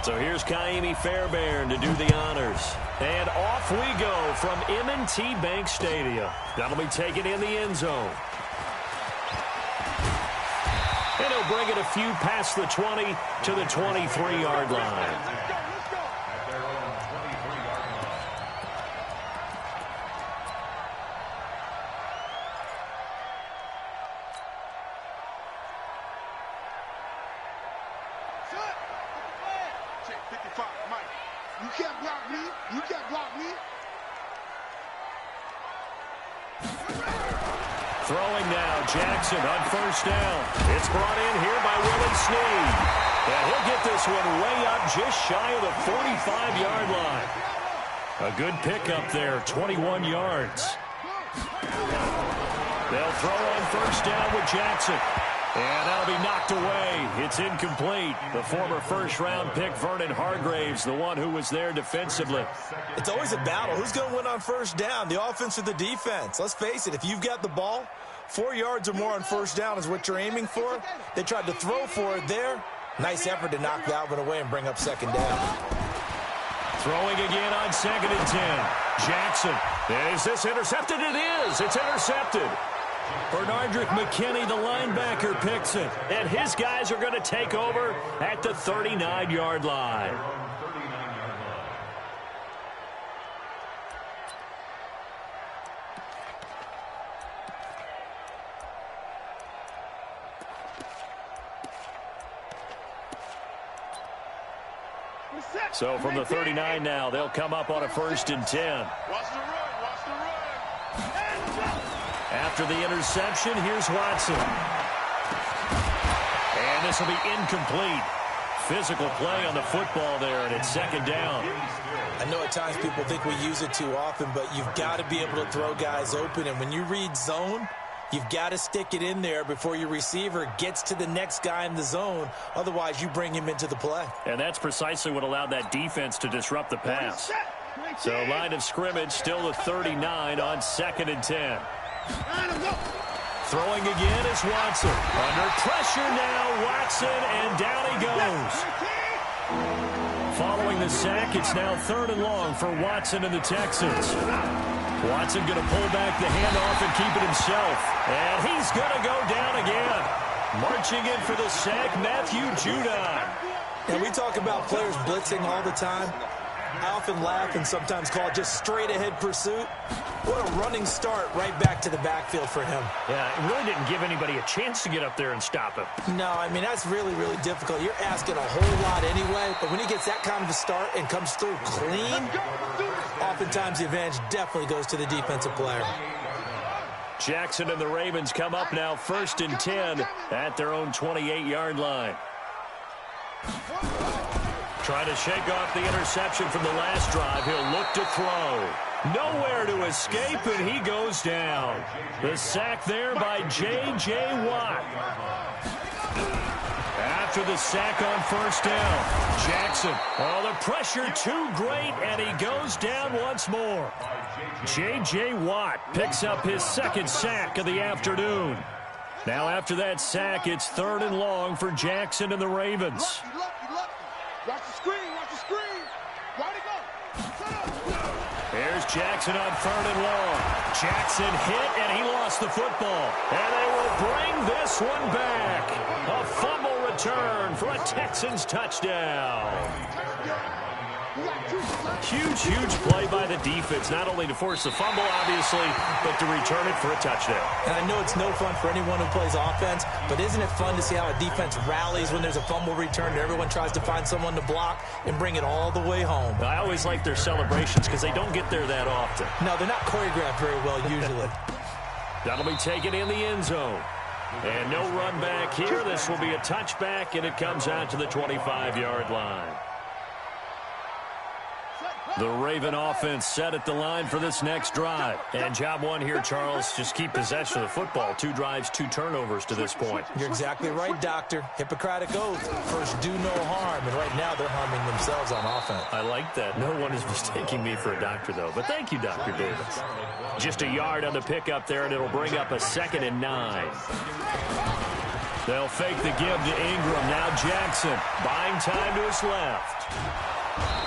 So here's Kaimi Fairbairn to do the honors. And off we go from M&T Bank Stadium. That'll be taken in the end zone. And he'll bring it a few past the 20 to the 23-yard line. You can't block me. You can't block me. Throwing now, Jackson on first down. It's brought in here by Willie Snead. And he'll get this one way up just shy of the 45-yard line. A good pickup there, 21 yards. They'll throw on first down with Jackson. And that'll be knocked away. It's incomplete. The former first-round pick, Vernon Hargraves, the one who was there defensively. It's always a battle. Who's going to win on first down, the offense or the defense? Let's face it, if you've got the ball, 4 yards or more on first down is what you're aiming for. They tried to throw for it there. Nice effort to knock that one away and bring up second down. Throwing again on 2nd and 10. Jackson. Is this intercepted? It is. It's intercepted. Bernardrick McKinney, the linebacker, picks it. And his guys are going to take over at the 39-yard line. So from the 39 now, they'll come up on a 1st and 10. Watch the run. Watch the run. After the interception, here's Watson. And this will be incomplete. Physical play on the football there, and it's 2nd down. I know at times people think we use it too often, but you've got to be able to throw guys open. And when you read zone, you've got to stick it in there before your receiver gets to the next guy in the zone. Otherwise, you bring him into the play. And that's precisely what allowed that defense to disrupt the pass. So line of scrimmage, still the 39 on 2nd and 10. Throwing again is Watson. Under pressure now, Watson, and down he goes. Following the sack, it's now 3rd and long for Watson and the Texans. Watson going to pull back the handoff and keep it himself. And he's going to go down again. Marching in for the sack, Matthew Judon. And we talk about players blitzing all the time. I often laugh and sometimes call it just straight-ahead pursuit. What a running start right back to the backfield for him. Yeah, it really didn't give anybody a chance to get up there and stop him. No, I mean, that's really, really difficult. You're asking a whole lot anyway, but when he gets that kind of a start and comes through clean, oftentimes the advantage definitely goes to the defensive player. Jackson and the Ravens come up now 1st and 10 at their own 28-yard line. Trying to shake off the interception from the last drive. He'll look to throw. Nowhere to escape, and he goes down. The sack there by J.J. Watt. After the sack on first down, Jackson. Oh, the pressure too great, and he goes down once more. J.J. Watt picks up his 2nd sack of the afternoon. Now after that sack, it's 3rd and long for Jackson and the Ravens. Watch the screen. Watch the screen. Why'd it go? Shut up. Here's Jackson on 3rd and long. Jackson hit, and he lost the football. And they will bring this one back. A fumble return for a Texans touchdown. Huge, huge play by the defense, not only to force the fumble, obviously, but to return it for a touchdown. And I know it's no fun for anyone who plays offense, but isn't it fun to see how a defense rallies when there's a fumble return and everyone tries to find someone to block and bring it all the way home? I always like their celebrations because they don't get there that often. No, they're not choreographed very well usually. That'll be taken in the end zone. And no run back here. This will be a touchback, and it comes out to the 25-yard line. The Raven offense set at the line for this next drive. And job one here, Charles, just keep possession of the football. 2 drives, 2 turnovers to this point. You're exactly right, Doctor. Hippocratic oath. First, do no harm. And right now, they're harming themselves on offense. I like that. No one is mistaking me for a doctor, though. But thank you, Dr. Davis. Just a yard on the pickup there, and it'll bring up a 2nd and 9. They'll fake the give to Ingram. Now Jackson buying time to his left.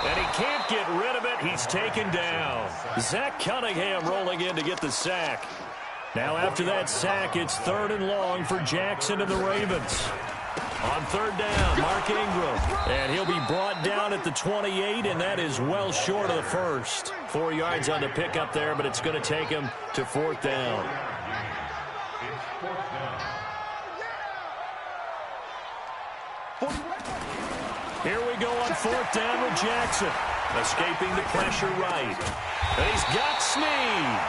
And he can't get rid of it. He's taken down. Zach Cunningham rolling in to get the sack. Now after that sack, it's 3rd and long for Jackson and the Ravens. On 3rd down, Mark Ingram. And he'll be brought down at the 28, and that is well short of the first. 4 yards on the pickup there, but it's going to take him to 4th down. Here we go on 4th down with Jackson. Escaping the pressure right. And he's got Snead.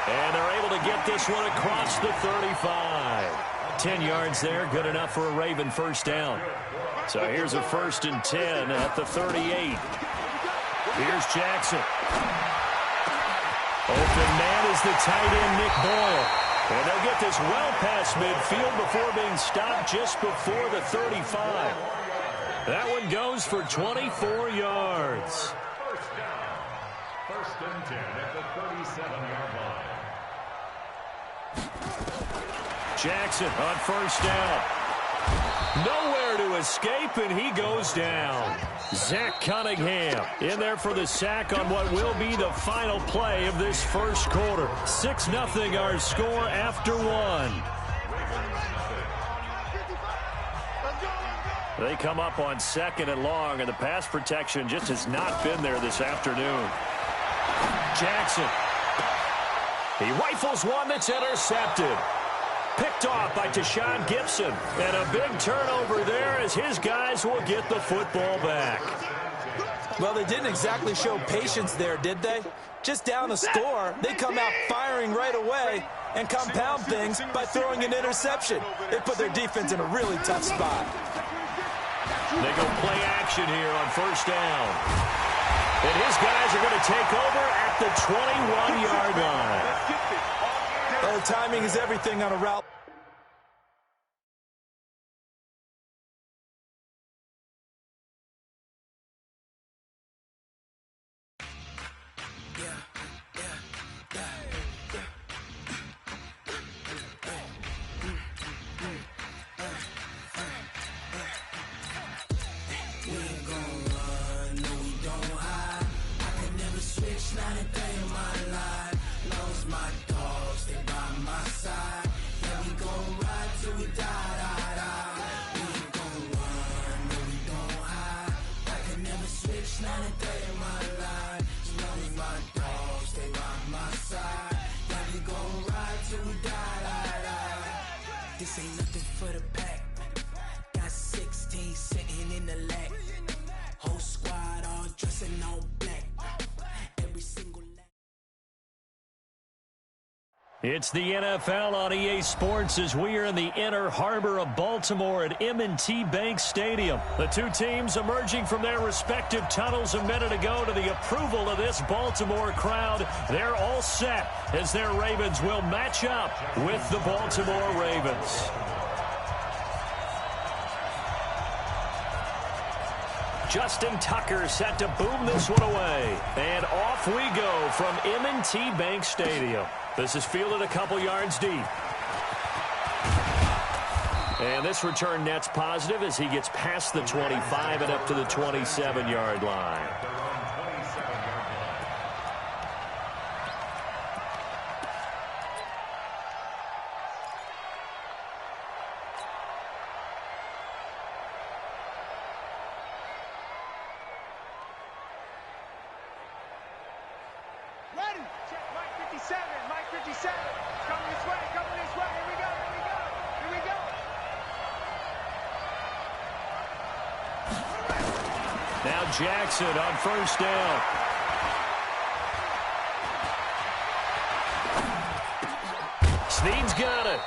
And they're able to get this one across the 35. 10 yards there, good enough for a Raven first down. So here's a 1st and 10 at the 38. Here's Jackson. Open man is the tight end, Nick Boyle. And they'll get this well past midfield before being stopped just before the 35. That one goes for 24 yards. First and 10 at the 37-yard line. Jackson on 1st down. Nowhere to escape, and he goes down. Zach Cunningham in there for the sack on what will be the final play of this first quarter. 6-0 our score after 1. They come up on 2nd and long, and the pass protection just has not been there this afternoon. Jackson. He rifles one that's intercepted. Picked off by Tashawn Gibson. And a big turnover there as his guys will get the football back. Well, they didn't exactly show patience there, did they? Just down a score, they come out firing right away and compound things by throwing an interception. They put their defense in a really tough spot. They go play action here on 1st down. And his guys are going to take over at the 21-yard line. Well, timing is everything on a route. This ain't nothing for the pack. Got 16 sitting in the lag. Whole squad all dressing all black. Every single lap. It's the NFL on EA Sports as we are in the inner harbor of Baltimore at M&T Bank Stadium. The two teams emerging from their respective tunnels a minute ago to the approval of this Baltimore crowd. They're all set as their Ravens will match up with the Baltimore Ravens. Justin Tucker set to boom this one away. And off we go from M&T Bank Stadium. This is fielded a couple yards deep. And this return net's positive as he gets past the 25 and up to the 27-yard line. Ready? Check Mike 57. Mike 57. Coming this way. Coming this way. Here we go. Here we go. Here we go. Now Jackson on 1st down. Snead's got it.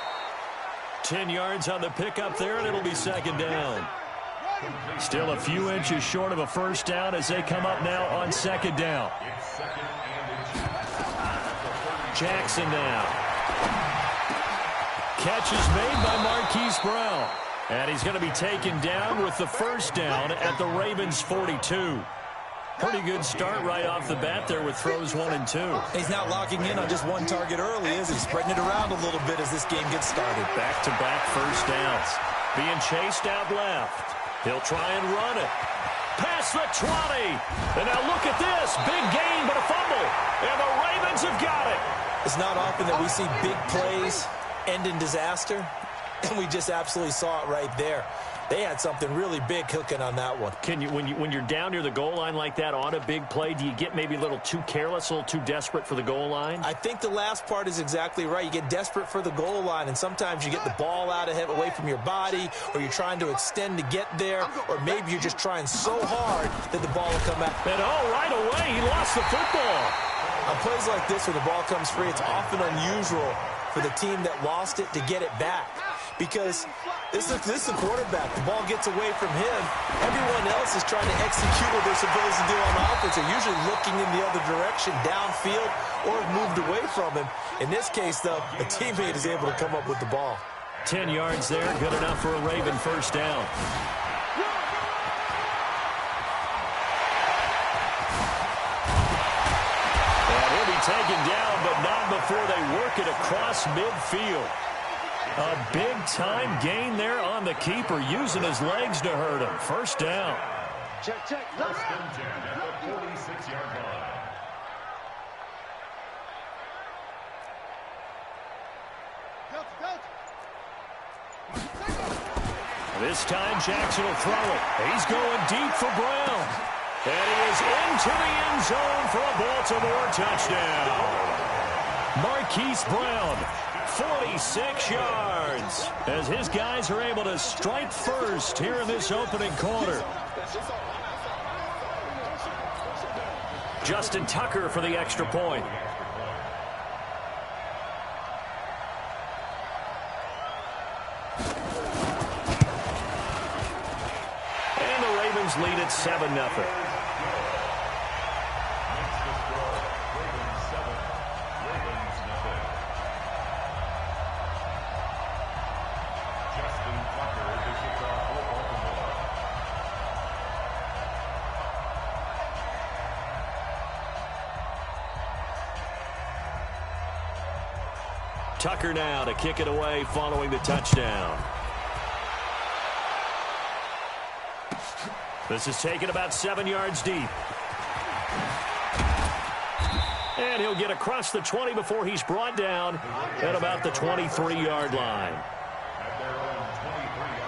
10 yards on the pickup there, and it'll be 2nd down. Still a few inches short of a first down as they come up now on 2nd down. Jackson now. Catch is made by Marquise Brown. And he's going to be taken down with the first down at the Ravens' 42. Pretty good start right off the bat there with throws 1 and 2. He's not locking in on just one target early, is he? Spreading it around a little bit as this game gets started. Back-to-back first downs. Being chased out left. He'll try and run it. Past the 20. And now look at this. Big gain, but a fumble. And the Ravens have got it. It's not often that we see big plays end in disaster. And we just absolutely saw it right there. They had something really big cooking on that one. Can you, when you're down near the goal line like that on a big play, do you get maybe a little too careless, a little too desperate for the goal line? I think the last part is exactly right. You get desperate for the goal line, and sometimes you get the ball out ahead, away from your body, or you're trying to extend to get there, or maybe you're just trying so hard that the ball will come back. And right away, he lost the football. On plays like this, when the ball comes free, it's often unusual for the team that lost it to get it back. Because this is a quarterback. The ball gets away from him. Everyone else is trying to execute what they're supposed to do on offense. They're usually looking in the other direction, downfield, or moved away from him. In this case, though, a teammate is able to come up with the ball. 10 yards there, good enough for a Raven first down. And he'll be taken down, but not before they work it across midfield. A big-time gain there on the keeper, using his legs to hurt him. First down. Check. First and 10 at the 46-yard line. This time Jackson will throw it. He's going deep for Brown. And he is into the end zone for a Baltimore touchdown. Marquise Brown, 46 yards, as his guys are able to strike first here in this opening quarter. Justin Tucker for the extra point. And the Ravens lead at 7-0. Tucker now to kick it away following the touchdown. This is taken about 7 yards deep. And he'll get across the 20 before he's brought down at about the 23-yard line. At their own 23-yard line.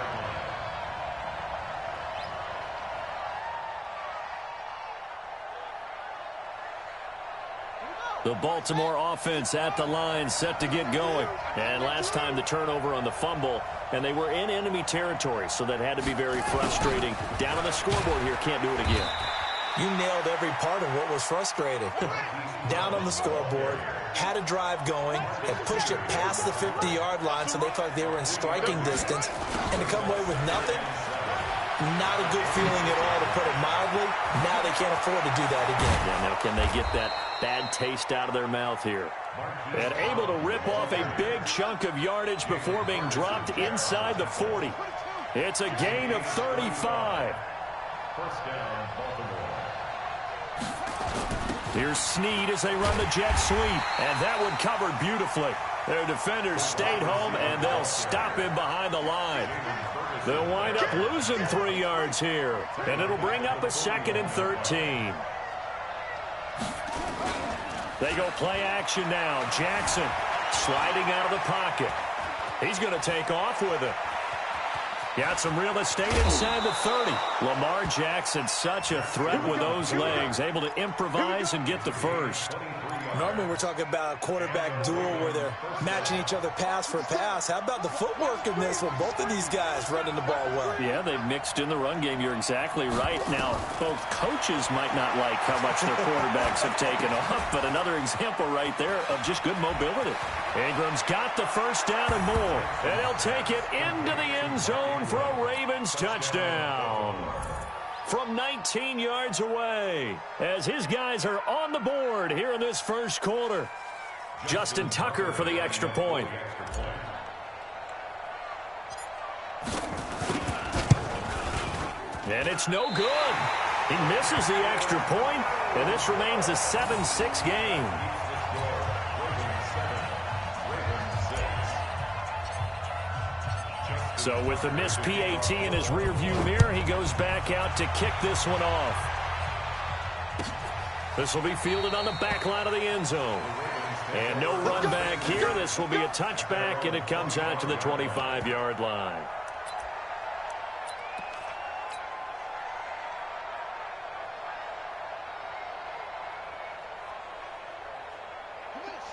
The Baltimore offense at the line, set to get going. And last time the turnover on the fumble, and they were in enemy territory, so that had to be very frustrating. Down on the scoreboard here, can't do it again. You nailed every part of what was frustrating. Down on the scoreboard, had a drive going, and pushed it past the 50-yard line so they felt like they were in striking distance, and to come away with nothing, not a good feeling at all, to put it mildly. Now they can't afford to do that again. Yeah, now can they get that bad taste out of their mouth here? And able to rip off a big chunk of yardage before being dropped inside the 40. It's a gain of 35. First down, Baltimore. Here's Snead as they run the jet sweep. And that one covered beautifully. Their defenders stayed home, and they'll stop him behind the line. They'll wind up losing 3 yards here. And it'll bring up a 2nd and 13. They go play action now. Jackson sliding out of the pocket. He's going to take off with it. Got some real estate inside the 30. Lamar Jackson, such a threat with those legs, able to improvise and get the first. Normally we're talking about a quarterback duel where they're matching each other pass for pass. How about the footwork in this one? Both of these guys running the ball well. Yeah, they've mixed in the run game. You're exactly right. Now, both coaches might not like how much their quarterbacks have taken off, but another example right there of just good mobility. Ingram's got the first down and more, and he'll take it into the end zone for a Ravens touchdown from 19 yards away, as his guys are on the board here in this first quarter. Justin Tucker for the extra point. And it's no good. He misses the extra point, and this remains a 7-6 game. So with the missed PAT in his rearview mirror, he goes back out to kick this one off. This will be fielded on the back line of the end zone. And no run back here. This will be a touchback, and it comes out to the 25-yard line.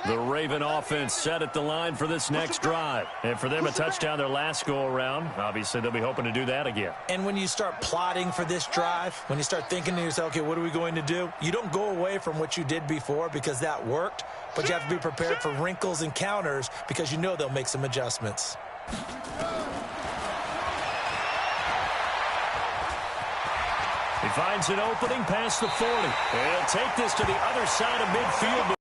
The Raven offense set at the line for this next drive. And for them, a touchdown their last go-around. Obviously, they'll be hoping to do that again. And when you start plotting for this drive, when you start thinking to yourself, okay, what are we going to do? You don't go away from what you did before because that worked, but you have to be prepared for wrinkles and counters because you know they'll make some adjustments. He finds an opening past the 40. And he'll take this to the other side of midfield.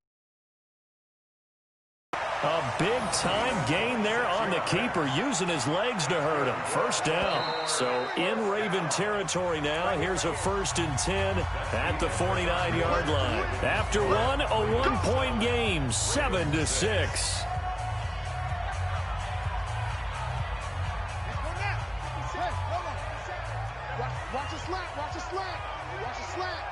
A big-time gain there on the keeper, using his legs to hurt him. First down. So in Raven territory now, here's a 1st and 10 at the 49-yard line. After one, a one-point game, 7-6. Watch a slant, watch a slant, watch a slant.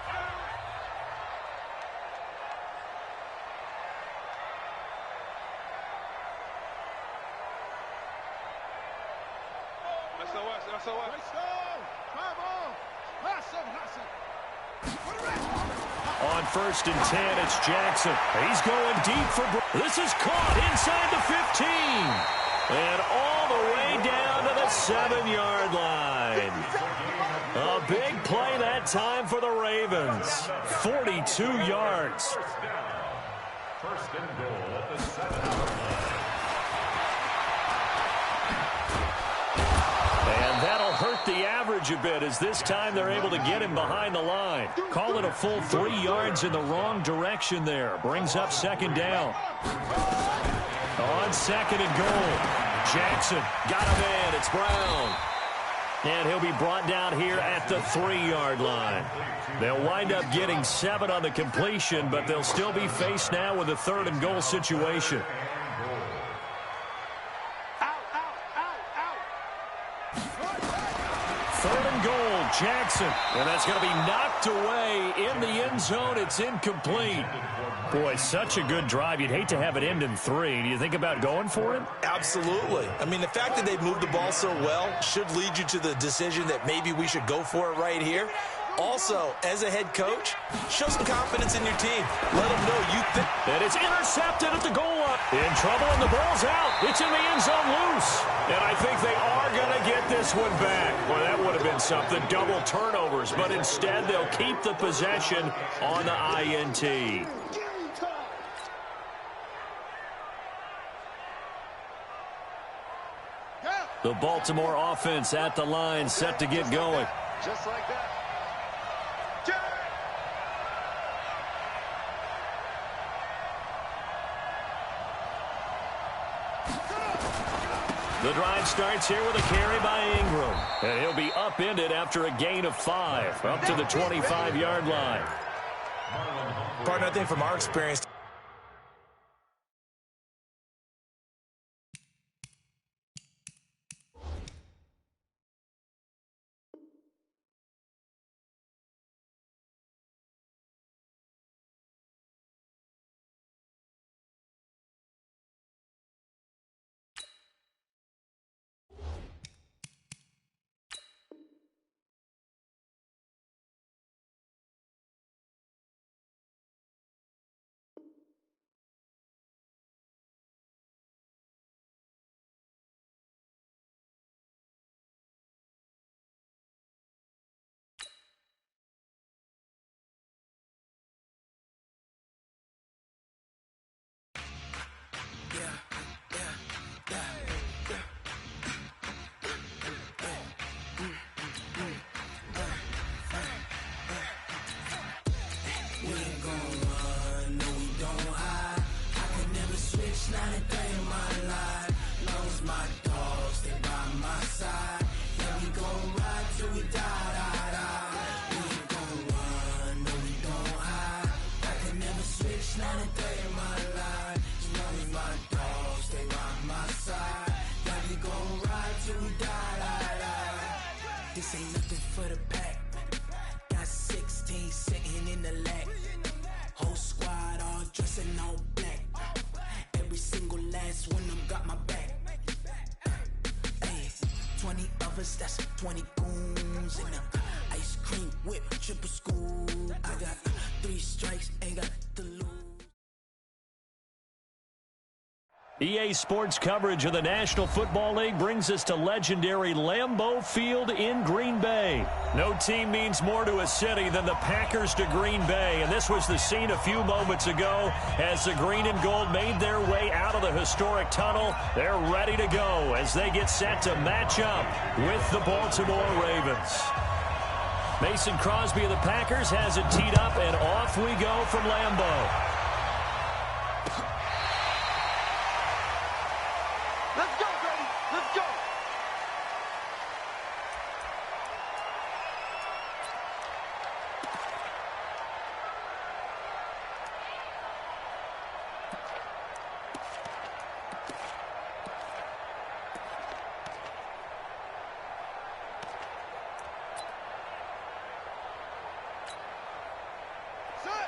On 1st and 10, it's Jackson. He's going deep for... This is caught inside the 15. And all the way down to the 7-yard line. A big play that time for the Ravens. 42 yards. First and goal at the 7. And that'll hurt the average a bit as this time they're able to get him behind the line. Call it a full 3 yards in the wrong direction there. Brings up 2nd down. On 2nd and goal. Jackson got him in. It's Brown. And he'll be brought down here at the 3-yard line. They'll wind up getting 7 on the completion, but they'll still be faced now with a 3rd and goal situation. Jackson, and that's going to be knocked away in the end zone. It's incomplete. Boy, such a good drive. You'd hate to have it end in 3. Do you think about going for it? Absolutely. I mean, the fact that they've moved the ball so well should lead you to the decision that maybe we should go for it right here. Also, as a head coach, show some confidence in your team. Let them know you think. And it's intercepted at the goal line. In trouble, and the ball's out. It's in the end zone loose. And I think they are going to get this one back. Well, that would have been something. Double turnovers. But instead, they'll keep the possession on the INT. The Baltimore offense at the line, set to get going. Just like that. The drive starts here with a carry by Ingram. And he'll be upended after a gain of 5, up to the 25-yard line. Partner, I think from our experience, 20 goons in the ice cream whip, triple scoop. I got 3 strikes, ain't got to lose. EA Sports coverage of the National Football League brings us to legendary Lambeau Field in Green Bay. No team means more to a city than the Packers to Green Bay, and this was the scene a few moments ago as the green and gold made their way out of the historic tunnel. They're ready to go as they get set to match up with the Baltimore Ravens. Mason Crosby of the Packers has it teed up, and off we go from Lambeau. Let's go, Brady. Let's go. Set.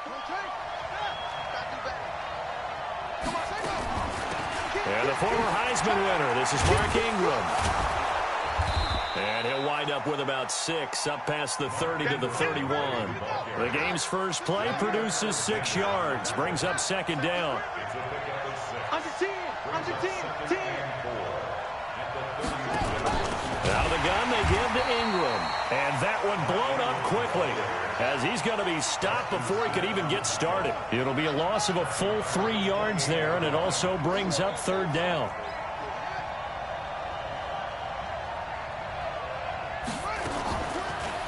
Come on, take off. And the former Heisman winner, this is Mark Ingram. And he'll wind up with about 6, up past the 30 to the 31. The game's first play produces 6 yards, brings up second down. Under 10, under 10, 10. Out of the gun, they give to Ingram. And that one blown up quickly, as he's going to be stopped before he could even get started. It'll be a loss of a full 3 yards there, and it also brings up third down.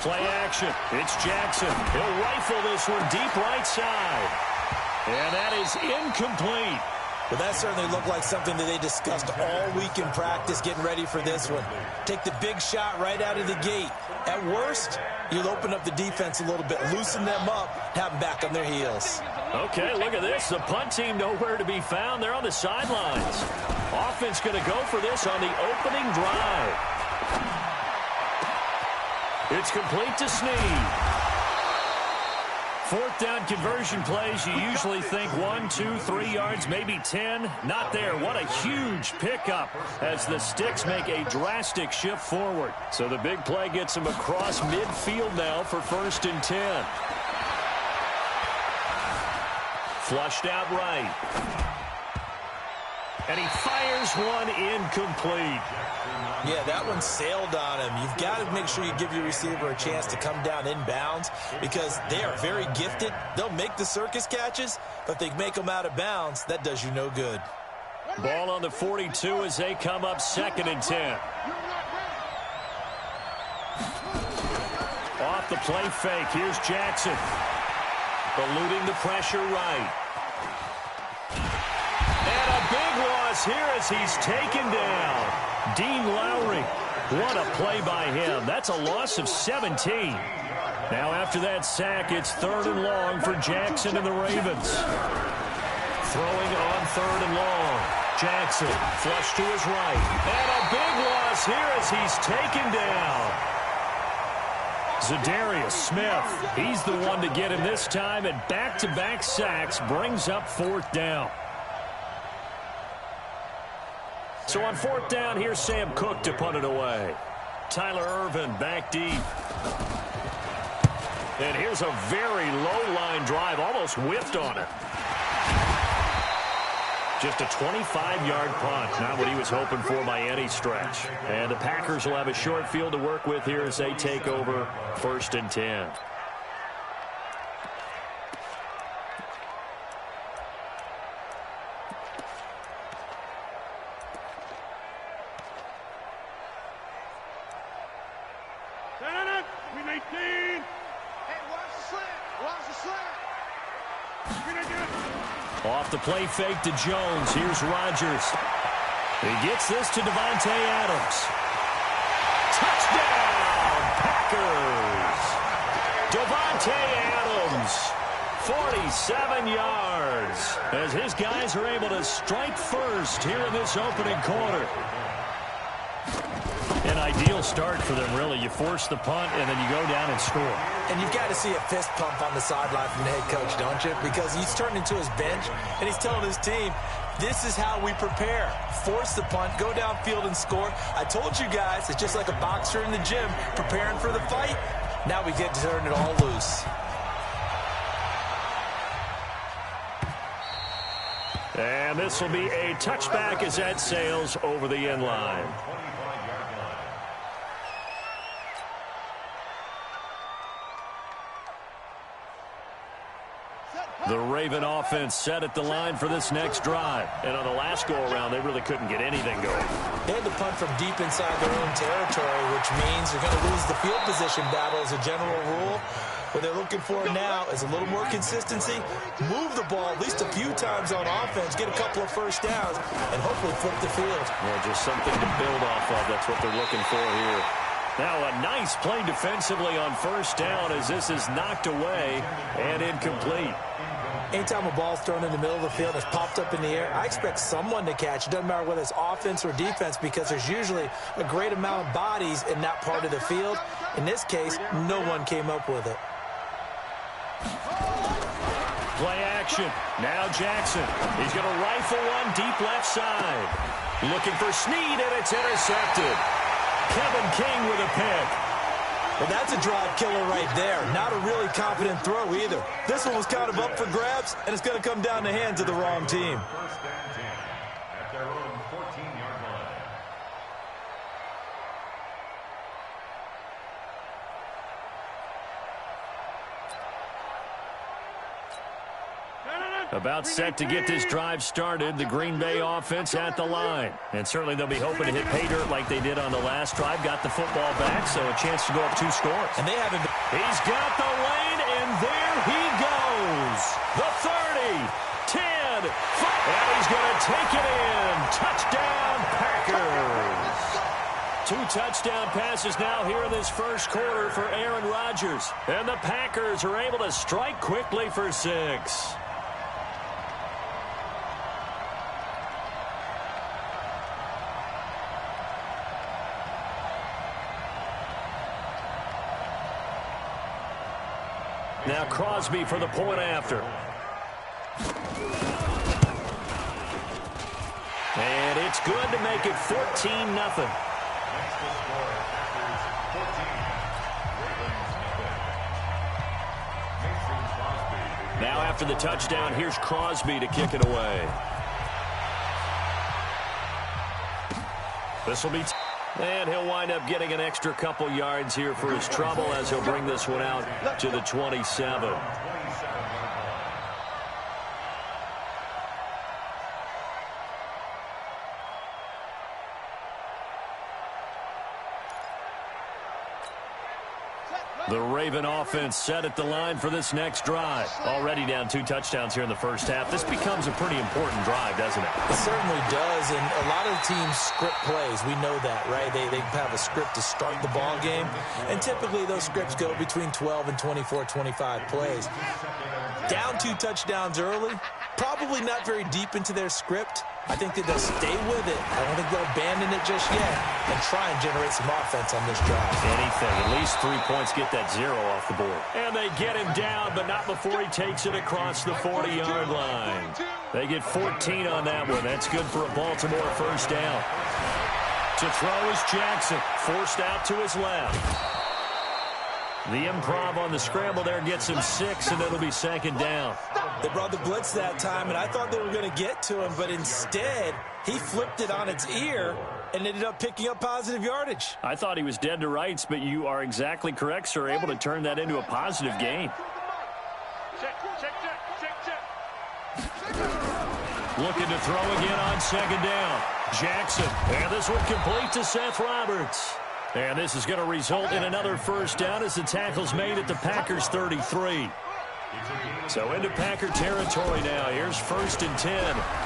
Play action. It's Jackson. He'll rifle this one deep right side. And that is incomplete. Well, that certainly looked like something that they discussed all week in practice getting ready for this one. Take the big shot right out of the gate. At worst, you'll open up the defense a little bit, loosen them up, have them back on their heels. Okay, look at this. The punt team nowhere to be found. They're on the sidelines. Offense going to go for this on the opening drive. It's complete to Snead. 4th down conversion plays, you usually think 1, 2, 3 yards, maybe 10. Not there. What a huge pickup as the Sticks make a drastic shift forward. So the big play gets them across midfield now for 1st and 10. Flushed out right. And he fires one incomplete. Yeah, that one sailed on him. You've got to make sure you give your receiver a chance to come down inbounds because they are very gifted. They'll make the circus catches, but if they make them out of bounds, that does you no good. Ball on the 42 as they come up 2nd and 10. Off the play fake. Here's Jackson. Eluding the pressure right. And a big loss here as he's taken down. Dean Lowry, what a play by him. That's a loss of 17. Now after that sack, it's 3rd and long for Jackson and the Ravens. Throwing on 3rd and long. Jackson, flush to his right. And a big loss here as he's taken down. Za'Darius Smith, he's the one to get him this time, and back-to-back sacks brings up 4th down. So on 4th down, here's Sam Cook to punt it away. Tyler Irvin back deep. And here's a very low-line drive, almost whiffed on it. Just a 25-yard punt, not what he was hoping for by any stretch. And the Packers will have a short field to work with here as they take over 1st and 10. Off the play fake to Jones. Here's Rodgers. He gets this to Davante Adams. Touchdown, Packers. Davante Adams, 47 yards, as his guys are able to strike first here in this opening quarter. An ideal start for them, really. You force the punt, and then you go down and score. And you've got to see a fist pump on the sideline from the head coach, don't you? Because he's turned into his bench, and he's telling his team, This is how we prepare. Force the punt, go downfield and score. I told you guys, it's just like a boxer in the gym preparing for the fight. Now we get to turn it all loose. And this will be a touchback as that sails over the end line. The Raven offense set at the line for this next drive. And on the last go-around, they really couldn't get anything going. They had to punt from deep inside their own territory, which means they're going to lose the field position battle as a general rule. What they're looking for now is a little more consistency, move the ball at least a few times on offense, get a couple of first downs, and hopefully flip the field. Well, just something to build off of. That's what they're looking for here. Now a nice play defensively on first down as this is knocked away and incomplete. Anytime a ball's thrown in the middle of the field and it's popped up in the air, I expect someone to catch. It doesn't matter whether it's offense or defense because there's usually a great amount of bodies in that part of the field. In this case, no one came up with it. Play action. Now Jackson. He's going to rifle one deep left side. Looking for Snead, and it's intercepted. Kevin King with a pick. Well, that's a drive killer right there. Not a really confident throw either. This one was kind of up for grabs, and it's going to come down the hands of the wrong team. First and 10 at their own 14-yard line. About set to get this drive started. The Green Bay offense at the line. And certainly they'll be hoping to hit pay dirt like they did on the last drive. Got the football back, so a chance to go up 2 scores. And they haven't been... He's got the lane, and there he goes. The 30, 10, 5, and he's going to take it in. Touchdown, Packers. 2 touchdown passes now here in this first quarter for Aaron Rodgers. And the Packers are able to strike quickly for 6. Now Crosby for the point after. And it's good to make it 14-0. Next to score, Packers 14. Ravens nothing. Now after the touchdown, here's Crosby to kick it away. This will be... And he'll wind up getting an extra couple yards here for his trouble as he'll bring this one out to the 27. The Raven offense set at the line for this next drive. Already down 2 touchdowns here in the first half. This becomes a pretty important drive, doesn't it? It certainly does, and a lot of teams script plays. We know that, right? They have a script to start the ball game, and typically those scripts go between 12 and 24, 25 plays. Down 2 touchdowns early, probably not very deep into their script. I think that they'll stay with it. I don't think they'll abandon it just yet and try and generate some offense on this drive. Anything. At least 3 points, get that 0 off the board. And they get him down, but not before he takes it across the 40-yard line. They get 14 on that one. That's good for a Baltimore first down. To throw is Jackson, forced out to his left. The improv on the scramble there gets him 6, and it'll be second down. They brought the blitz that time, and I thought they were going to get to him, but instead, he flipped it on its ear and ended up picking up positive yardage. I thought he was dead to rights, but you are exactly correct, sir. Able to turn that into a positive gain. Looking to throw again on second down. Jackson, and this one complete to Seth Roberts. And this is going to result in another first down as the tackle's made at the Packers' 33. So into Packer territory now. Here's 1st and 10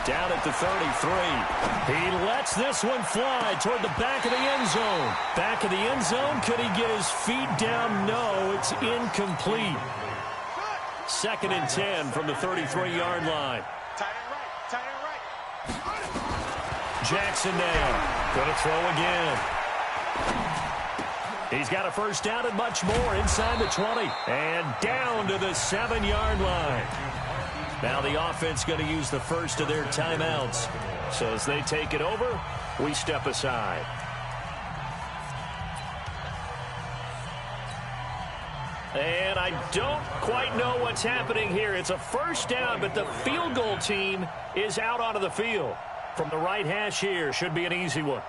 down at the 33. He lets this one fly toward the back of the end zone. Back of the end zone. Could he get his feet down? No, it's incomplete. 2nd and 10 from the 33-yard line. Jackson now. Going to throw again. He's got a first down and much more inside the 20. And down to the 7-yard line. Now the offense going to use the first of their timeouts. So as they take it over, we step aside. And I don't quite know what's happening here. It's a first down, but the field goal team is out onto the field. From the right hash here, should be an easy one.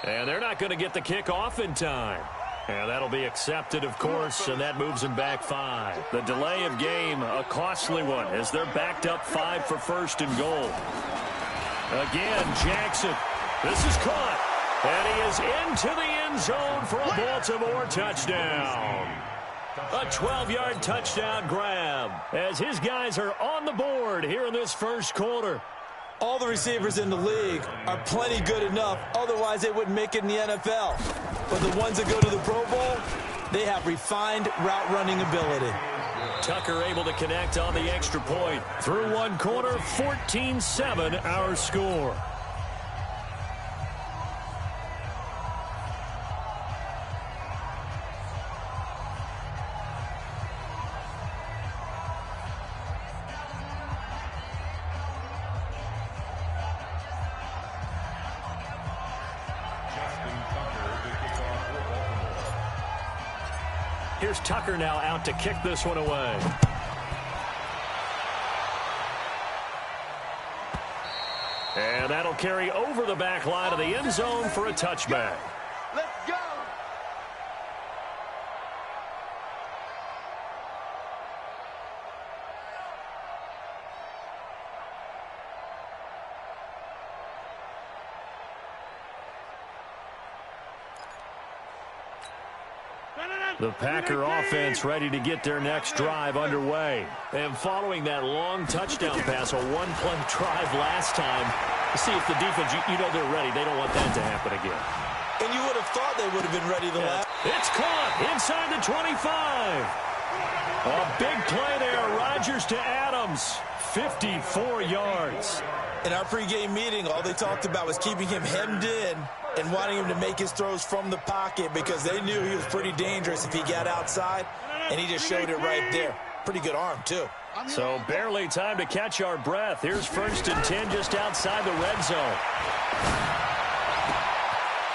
And they're not going to get the kickoff in time. And that'll be accepted, of course, and that moves them back 5. The delay of game, a costly one, as they're backed up 5 for first and goal. Again, Jackson. This is caught. And he is into the end zone for a Baltimore touchdown. A 12-yard touchdown grab as his guys are on the board here in this first quarter. All the receivers in the league are plenty good enough. Otherwise, they wouldn't make it in the NFL. But the ones that go to the Pro Bowl, they have refined route running ability. Tucker able to connect on the extra point. Through one quarter, 14-7 our score. Here's Tucker now out to kick this one away. And that'll carry over the back line of the end zone for a touchback. Let's go. The Packer offense ready to get their next drive underway. And following that long touchdown pass, a one-play drive last time, to see if the defense, you know they're ready. They don't want that to happen again. And you would have thought they would have been ready the last. It's caught inside the 25. A big play there. Rodgers to Adams. 54 yards. In our pregame meeting, all they talked about was keeping him hemmed in and wanting him to make his throws from the pocket because they knew he was pretty dangerous if he got outside, and he just showed it right there. Pretty good arm, too. So barely time to catch our breath. Here's 1st and 10 just outside the red zone.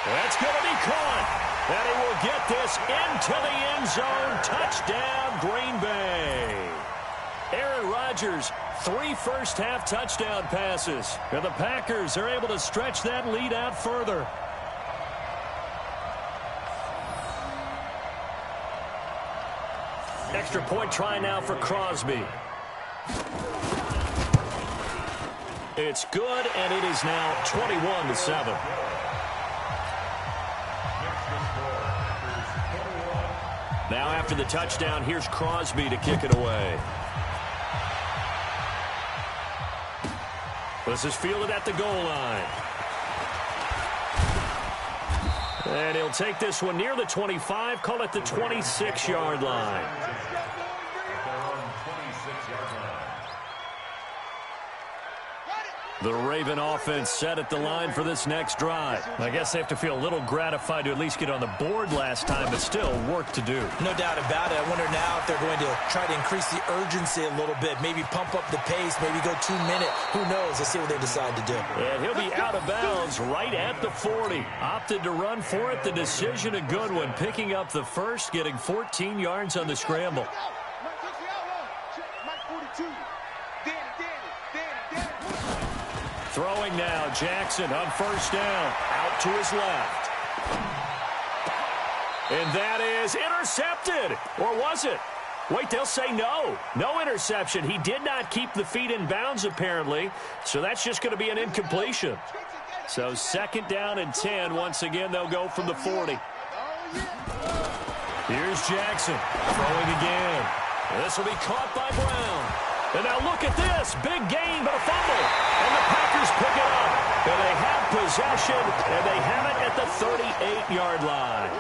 That's going to be caught. And he will get this into the end zone. Touchdown, Green Bay. Aaron Rodgers, 3 first-half touchdown passes. And the Packers are able to stretch that lead out further. Extra point try now for Crosby. It's good, and it is now 21-7. Now after the touchdown, here's Crosby to kick it away. This is fielded at the goal line. And he'll take this one near the 25, call it the 26-yard line. The Raven offense set at the line for this next drive. I guess they have to feel a little gratified to at least get on the board last time, but still work to do. No doubt about it. I wonder now if they're going to try to increase the urgency a little bit, maybe pump up the pace, maybe go 2-minute. Who knows? Let's see what they decide to do. And he'll be out of bounds right at the 40. Opted to run for it. The decision a good one. Picking up the first, getting 14 yards on the scramble. Throwing now, Jackson on 1st down, out to his left. And that is intercepted, or was it? Wait, they'll say no. No interception. He did not keep the feet in bounds, apparently, so that's just going to be an incompletion. So 2nd down and 10. Once again, they'll go from the 40. Here's Jackson throwing again. This will be caught by Brown. And now look at this. Big gain, but a fumble. And the Packers pick it up. And they have possession, and they have it at the 38-yard line.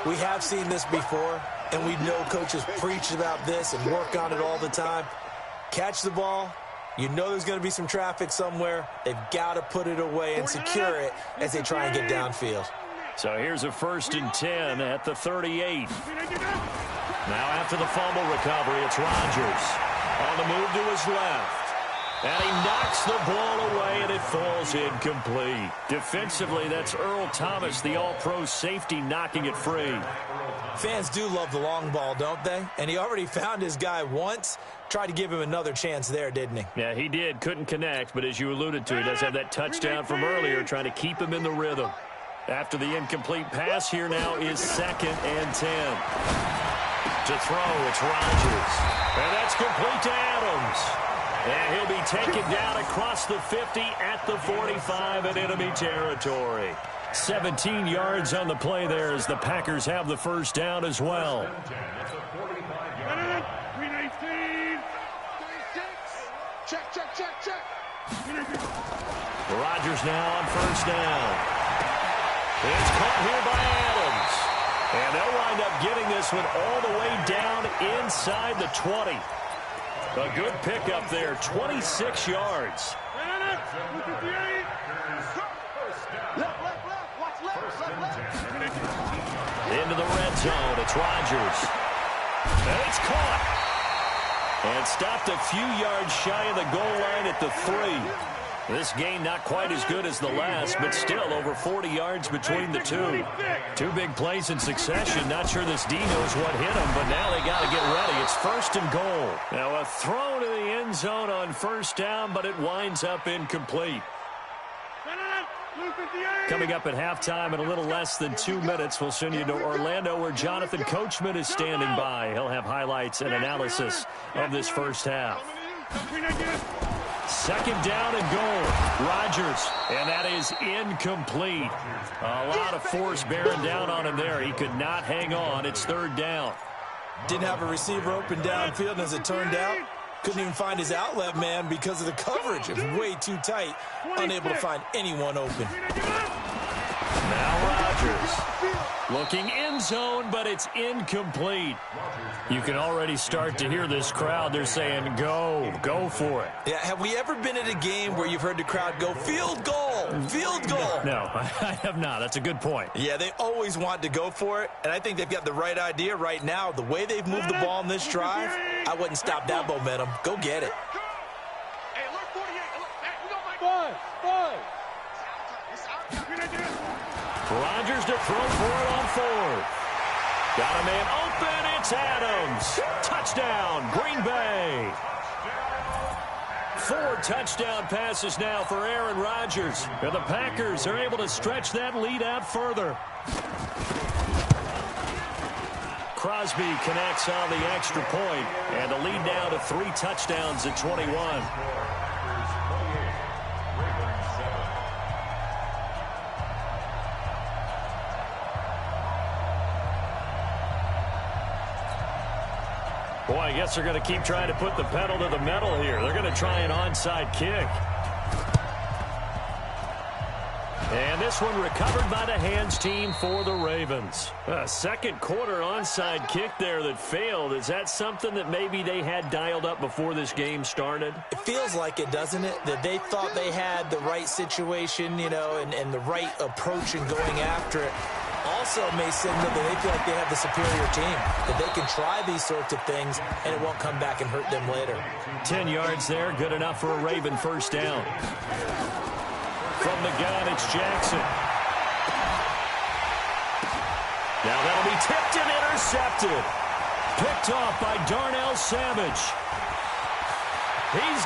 We have seen this before, and we know coaches preach about this and work on it all the time. Catch the ball. You know there's going to be some traffic somewhere. They've got to put it away and secure it as they try and get downfield. So here's a 1st and 10 at the 38. Now after the fumble recovery, it's Rodgers. On the move to his left. And he knocks the ball away, and it falls incomplete. Defensively, that's Earl Thomas, the all-pro safety, knocking it free. Fans do love the long ball, don't they? And he already found his guy once. Tried to give him another chance there, didn't he? Yeah, he did. Couldn't connect, but as you alluded to, he does have that touchdown from earlier, trying to keep him in the rhythm. After the incomplete pass, here now is 2nd and 10. To throw, it's Rodgers. And that's complete to Adams. And he'll be taken down across the 50 at the 45 in enemy territory. 17 yards on the play there as the Packers have the 1st down as well. Check. Rodgers now on 1st down. It's caught here by Adams. And they'll wind up getting this one all the way down inside the 20. A good pickup there, 26 yards. Into the red zone, it's Rodgers. And it's caught. And stopped a few yards shy of the goal line at the 3. This gain not quite as good as the last, but still over 40 yards between the two. Two big plays in succession. Not sure this D knows what hit him, but now they got to get ready. It's 1st and goal. Now a throw to the end zone on 1st down, but it winds up incomplete. Coming up at halftime in a little less than 2 minutes, we'll send you to Orlando where Jonathan Coachman is standing by. He'll have highlights and analysis of this 1st half. 2nd down and goal. Rodgers, and that is incomplete. A lot of force bearing down on him there. He could not hang on. It's 3rd down. Didn't have a receiver open downfield, and as it turned out, couldn't even find his outlet man because of the coverage. It was way too tight, unable to find anyone open. Now Rodgers looking end zone, but it's incomplete. You can already start to hear this crowd. They're saying, go for it. Yeah, have we ever been at a game where you've heard the crowd go, field goal, field goal? No, I have not. That's a good point. Yeah, they always want to go for it, and I think they've got the right idea right now. The way they've moved the ball in this drive, I wouldn't stop that momentum. Go get it. Hey, alert 48. We got Mike. Rodgers to throw for it on 4th. Got a man open. It's Adams. Touchdown, Green Bay. 4 touchdown passes now for Aaron Rodgers. And the Packers are able to stretch that lead out further. Crosby connects on the extra point, and the lead now to 3 touchdowns at 21. Boy, I guess they're going to keep trying to put the pedal to the metal here. They're going to try an onside kick. And this one recovered by the hands team for the Ravens. A 2nd quarter onside kick there that failed. Is that something that maybe they had dialed up before this game started? It feels like it, doesn't it? That they thought they had the right situation, you know, and the right approach in going after it. Also may signal that they feel like they have the superior team, that they can try these sorts of things, and it won't come back and hurt them later. 10 yards there, good enough for a Raven 1st down. From the gun, it's Jackson. Now that'll be tipped and intercepted. Picked off by Darnell Savage. He's